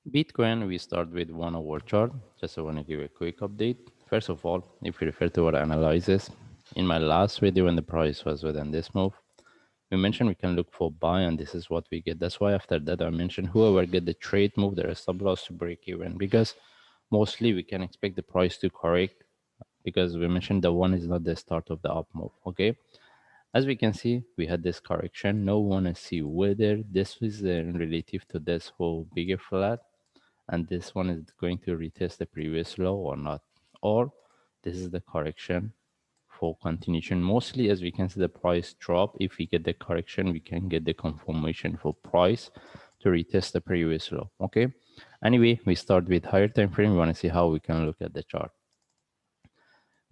Bitcoin, we start with 1 hour chart. Just I want to give a quick update. First of all, if we refer to our analysis, in my last video when the price was within this move, we mentioned we can look for buy and this is what we get. That's why after that I mentioned whoever get the trade move, there is stop loss to break even because mostly we can expect the price to correct because we mentioned the one is not the start of the up move. Okay. As we can see, we had this correction. Now we want to see whether this is relative to this whole bigger flat and this one is going to retest the previous low or not, or this is the correction for continuation. Mostly as we can see the price drop, if we get the correction we can get the confirmation for price to retest the previous low. Okay, anyway, we start with higher time frame. We want to see how we can look at the chart.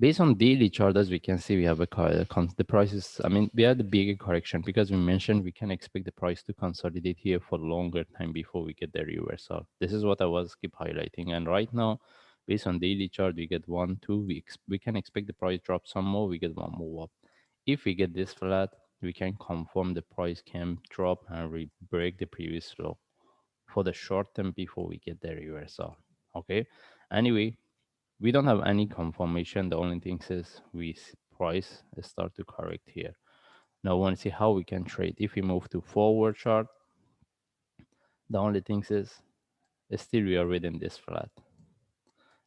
Based on daily chart, as we can see, we have the prices. I mean, we had the bigger correction because we mentioned we can expect the price to consolidate here for longer time before we get the reversal. This is what I was keep highlighting. And right now, based on daily chart, we get 1 2 weeks. We can expect the price drop some more. We get one more up. If we get this flat, we can confirm the price can drop and break the previous low for the short term before we get the reversal. Okay. Anyway, we don't have any confirmation. The only thing is we price start to correct here. Now I want to see how we can trade. If we move to forward chart, the only thing is still we are within this flat.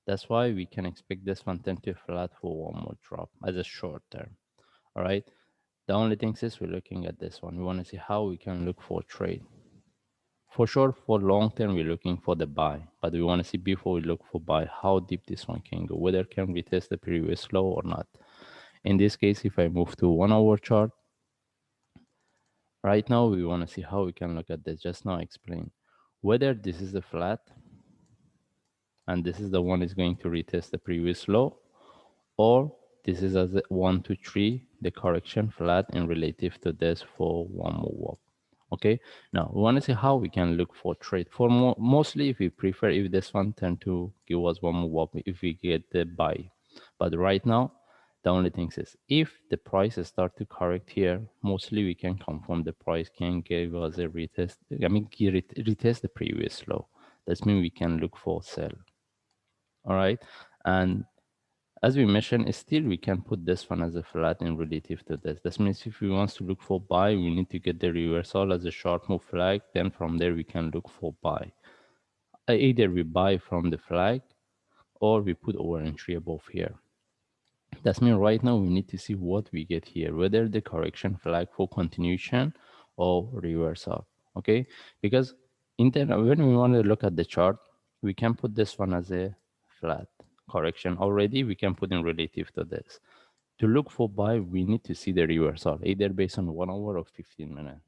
That's why we can expect this one tentative flat for one more drop as a short term. All right. The only thing is we're looking at this one. We want to see how we can look for trade. For sure, for long term, we're looking for the buy, but we want to see before we look for buy how deep this one can go, whether can we test the previous low or not. In this case, if I move to 1 hour chart, right now we want to see how we can look at this. Just now explain whether this is the flat and this is the one is going to retest the previous low, or this is as a 1 to 3 the correction flat in relative to this for one move up. Okay, now we want to see how we can look for trade for mostly if we prefer if this one tend to give us one move up if we get the buy, but right now the only thing is if the prices start to correct here, mostly we can confirm the price can give us a retest. I mean retest the previous low. That means we can look for sell. All right, and as we mentioned, still we can put this one as a flat in relative to this. That means if we want to look for buy, we need to get the reversal as a short move flag. Then from there we can look for buy. Either we buy from the flag or we put our entry above here. That means right now we need to see what we get here, whether the correction flag for continuation or reversal. Okay, because when we want to look at the chart, we can put this one as a flat correction already. We can put in relative to this. To look for buy, we need to see the reversal, either based on 1 hour or 15 minutes.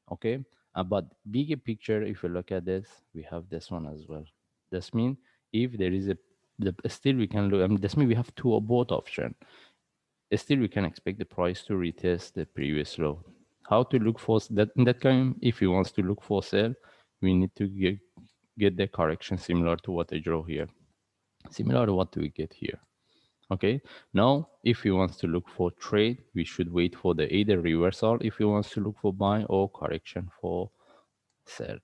Okay, but bigger picture, if you look at this, we have this one as well. This means if there is still we can look. I mean, this means we have two or both option. Still, we can expect the price to retest the previous low. How to look for that in that kind? If we want to look for sell, we need to get the correction similar to what I draw here, similar to what we get here. Okay, now if we want to look for trade, we should wait for the either reversal if we want to look for buy or correction for sell.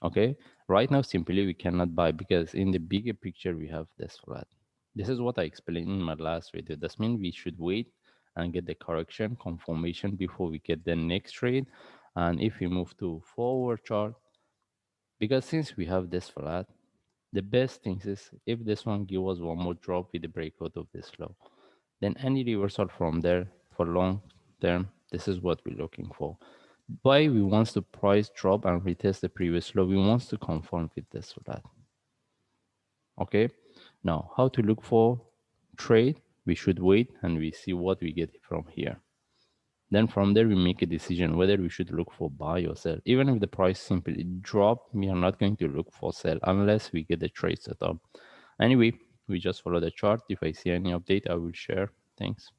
Okay, right now simply we cannot buy because in the bigger picture we have this flat. This is what I explained in my last video. That means we should wait and get the correction confirmation before we get the next trade. And if we move to forward chart, because since we have this flat, the best thing is if this one give us one more drop with the breakout of this low, then any reversal from there for long term, this is what we're looking for. Why we want the price drop and retest the previous low, we want to confirm with this flat. Okay, now how to look for trade? We should wait and we see what we get from here. Then from there we make a decision whether we should look for buy or sell. Even if the price simply drop, we are not going to look for sell unless we get the trade set up. Anyway, we just follow the chart. If I see any update, I will share. Thanks.